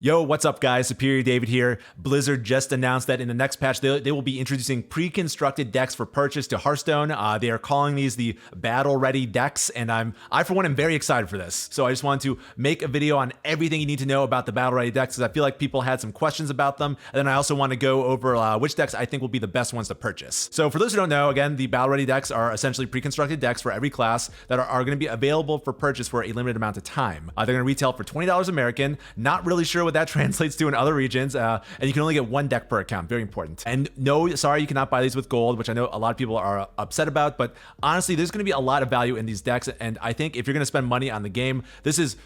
Yo, what's up guys? Superior David here. Blizzard just announced that in the next patch, they will be introducing pre-constructed decks for purchase to Hearthstone. They are calling these the battle-ready decks, and I for one am very excited for this. So I just wanted to make a video on everything you need to know about the battle-ready decks, because I feel like people had some questions about them, and then I also want to go over which decks I think will be the best ones to purchase. So for those who don't know, again, the battle-ready decks are essentially pre-constructed decks for every class that are going to be available for purchase for a limited amount of time. They're going to retail for $20 American. Not really sure what that translates to in other regions, and you can only get one deck per account. Very important. And no, sorry, you cannot buy these with gold, which I know a lot of people are upset about, but honestly, there's going to be a lot of value in these decks, and I think if you're going to spend money on the game, this is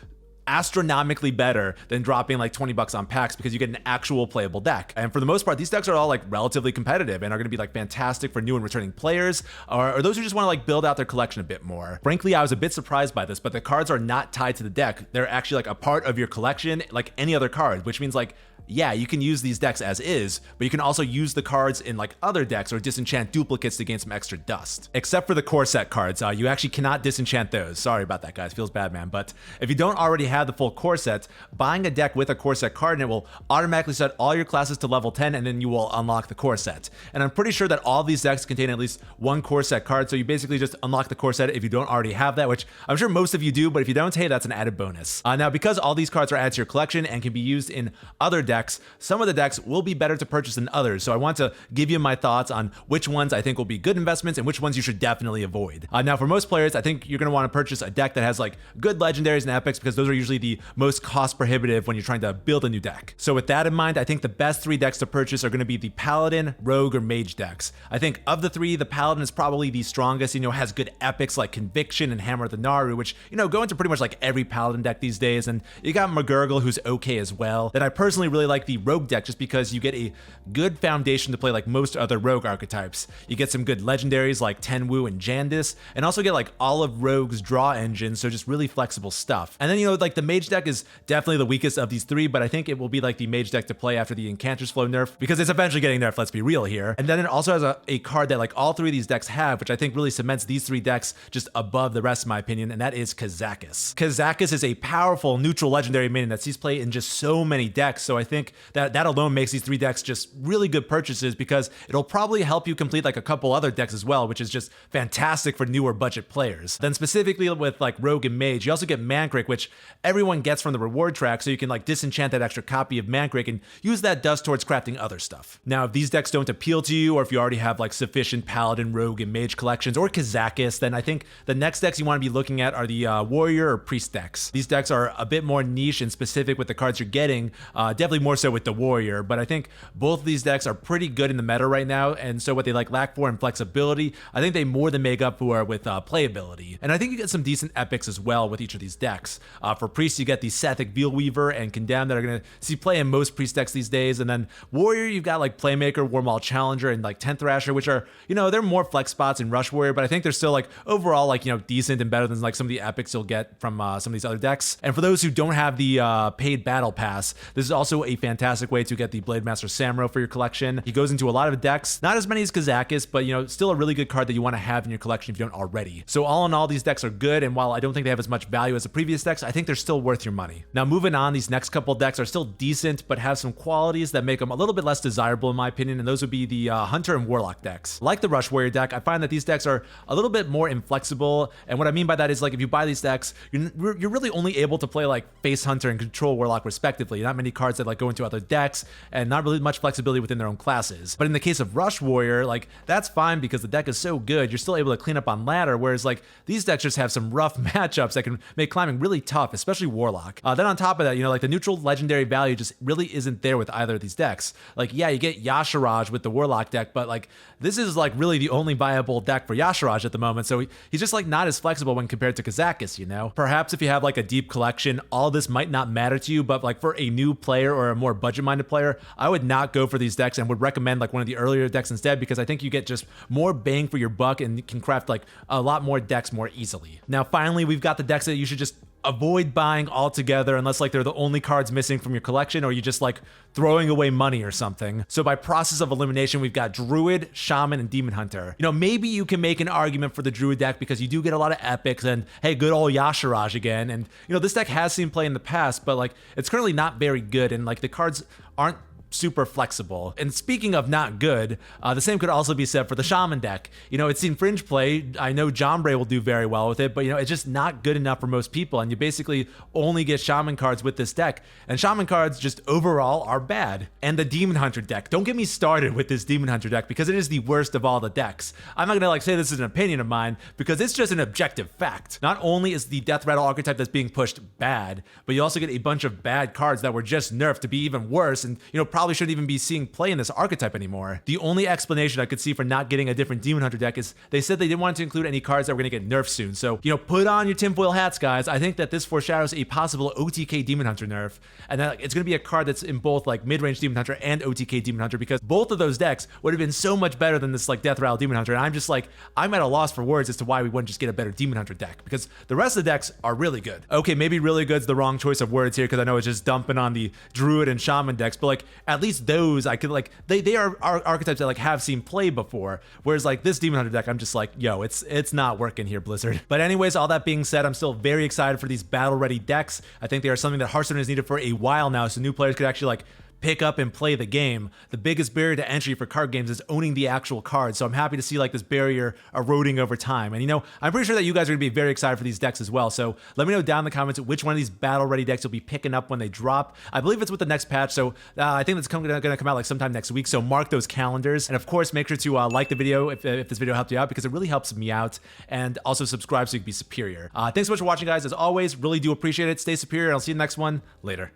astronomically better than dropping like 20 bucks on packs, because you get an actual playable deck. And for the most part, these decks are all like relatively competitive and are going to be like fantastic for new and returning players, or those who just want to like build out their collection a bit more. Frankly, I was a bit surprised by this, but the cards are not tied to the deck. They're actually like a part of your collection, like any other card, which means like, yeah, you can use these decks as is, but you can also use the cards in like other decks or disenchant duplicates to gain some extra dust. Except for the core set cards, you actually cannot disenchant those. Sorry about that, guys. Feels bad, man. But if you don't already have the full core set, buying a deck with a core set card in it will automatically set all your classes to level 10, and then you will unlock the core set. And I'm pretty sure that all these decks contain at least one core set card, so you basically just unlock the core set if you don't already have that, which I'm sure most of you do, but if you don't, hey, that's an added bonus. Now, because all these cards are added to your collection and can be used in other decks, some of the decks will be better to purchase than others, so I want to give you my thoughts on which ones I think will be good investments and which ones you should definitely avoid. Now, for most players, I think you're going to want to purchase a deck that has like good legendaries and epics, because those are usually the most cost prohibitive when you're trying to build a new deck. So with that in mind, I think the best three decks to purchase are going to be the Paladin, Rogue, or Mage decks. I think of the three, the Paladin is probably the strongest, has good epics like Conviction and Hammer of the Naru, which, go into pretty much like every Paladin deck these days, and you got McGurgle, who's okay as well. Then I personally really like the Rogue deck, just because you get a good foundation to play like most other Rogue archetypes. You get some good legendaries like Tenwu and Jandis, and also get like all of Rogue's draw engines, so just really flexible stuff. And then, like the Mage deck is definitely the weakest of these three, but I think it will be like the Mage deck to play after the Enchantress Flow nerf, because it's eventually getting nerfed, let's be real here. And then it also has a card that like all three of these decks have, which I think really cements these three decks just above the rest, in my opinion, and that is Kazakis. Kazakis is a powerful neutral legendary minion that sees play in just so many decks, so I think that alone makes these three decks just really good purchases, because it'll probably help you complete like a couple other decks as well, which is just fantastic for newer budget players. Then specifically with like Rogue and Mage, you also get Mankrik, which everyone gets from the reward track, so you can like disenchant that extra copy of Mankrik and use that dust towards crafting other stuff. Now, if these decks don't appeal to you, or if you already have like sufficient Paladin, Rogue, and Mage collections, or Kazakis, then I think the next decks you want to be looking at are the Warrior or Priest decks. These decks are a bit more niche and specific with the cards you're getting, definitely more so with the Warrior, but I think both of these decks are pretty good in the meta right now, and so what they like lack for in flexibility, I think they more than make up for with playability. And I think you get some decent epics as well with each of these decks. For Priest, you get the Sethic Veilweaver and Condemn that are going to see play in most Priest decks these days, and then Warrior, you've got like Playmaker, Warmaul Challenger, and like 10th Thrasher, which are, they're more flex spots in Rush Warrior, but I think they're still like overall like, decent and better than like some of the epics you'll get from some of these other decks. And for those who don't have the paid battle pass, this is also a fantastic way to get the Blademaster Samuro for your collection. He goes into a lot of decks, not as many as Kazakis, but still a really good card that you want to have in your collection if you don't already. So all in all, these decks are good, and while I don't think they have as much value as the previous decks, I think they're still worth your money. Now moving on, these next couple decks are still decent, but have some qualities that make them a little bit less desirable in my opinion, and those would be the Hunter and Warlock decks. Like the Rush Warrior deck, I find that these decks are a little bit more inflexible, and what I mean by that is like if you buy these decks, you're really only able to play like Face Hunter and Control Warlock respectively. Not many cards that like go into other decks, and not really much flexibility within their own classes. But in the case of Rush Warrior, like that's fine because the deck is so good, you're still able to clean up on ladder, whereas like these decks just have some rough matchups that can make climbing really tough, especially Warlock. Then on top of that, like the neutral legendary value just really isn't there with either of these decks. Like, yeah, you get Yasharaj with the Warlock deck, but like this is like really the only viable deck for Yasharaj at the moment, so he's just like not as flexible when compared to Kazakis, Perhaps if you have like a deep collection, all this might not matter to you, but like for a new player or a more budget-minded player, I would not go for these decks and would recommend like one of the earlier decks instead, because I think you get just more bang for your buck and can craft like a lot more decks more easily. Now finally, we've got the decks that you should just avoid buying altogether unless like they're the only cards missing from your collection, or you just like throwing away money or something. So by process of elimination, we've got Druid, Shaman, and Demon Hunter. You know, maybe you can make an argument for the Druid deck because you do get a lot of epics and hey, good old Yashiraj again. And you know, this deck has seen play in the past, but like it's currently not very good, and like the cards aren't super flexible. And speaking of not good, the same could also be said for the Shaman deck. You know, it's seen fringe play. I know John Bray will do very well with it, but you know, it's just not good enough for most people. And you basically only get Shaman cards with this deck. And Shaman cards just overall are bad. And the Demon Hunter deck. Don't get me started with this Demon Hunter deck because it is the worst of all the decks. I'm not gonna like say this is an opinion of mine because it's just an objective fact. Not only is the Death Rattle archetype that's being pushed bad, but you also get a bunch of bad cards that were just nerfed to be even worse, and you know, probably shouldn't even be seeing play in this archetype anymore. The only explanation I could see for not getting a different Demon Hunter deck is they said they didn't want to include any cards that were going to get nerfed soon. So, you know, put on your tinfoil hats, guys. I think that this foreshadows a possible OTK Demon Hunter nerf, and that it's going to be a card that's in both like mid-range Demon Hunter and OTK Demon Hunter, because both of those decks would have been so much better than this like Death Rattle Demon Hunter. And I'm just like, I'm at a loss for words as to why we wouldn't just get a better Demon Hunter deck, because the rest of the decks are really good. Okay, maybe really good's the wrong choice of words here because I know it's just dumping on the Druid and Shaman decks, but like at least those I could like they are archetypes that like have seen play before, whereas like this Demon Hunter deck, I'm just like, yo, it's not working here, Blizzard. But anyways, all that being said, I'm still very excited for these battle ready decks. I think they are something that Hearthstone has needed for a while now, so new players could actually like pick up and play the game. The biggest barrier to entry for card games is owning the actual cards, so I'm happy to see like this barrier eroding over time. And you know, I'm pretty sure that you guys are gonna be very excited for these decks as well, so let me know down in the comments which one of these battle ready decks you'll be picking up when they drop. I believe it's with the next patch, so I think that's gonna come out like sometime next week, so mark those calendars. And of course, make sure to like the video if this video helped you out, because it really helps me out, and also subscribe so you can be superior. Thanks so much for watching, guys. As always, really do appreciate it. Stay superior, and I'll see you in the next one. Later.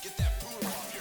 Get that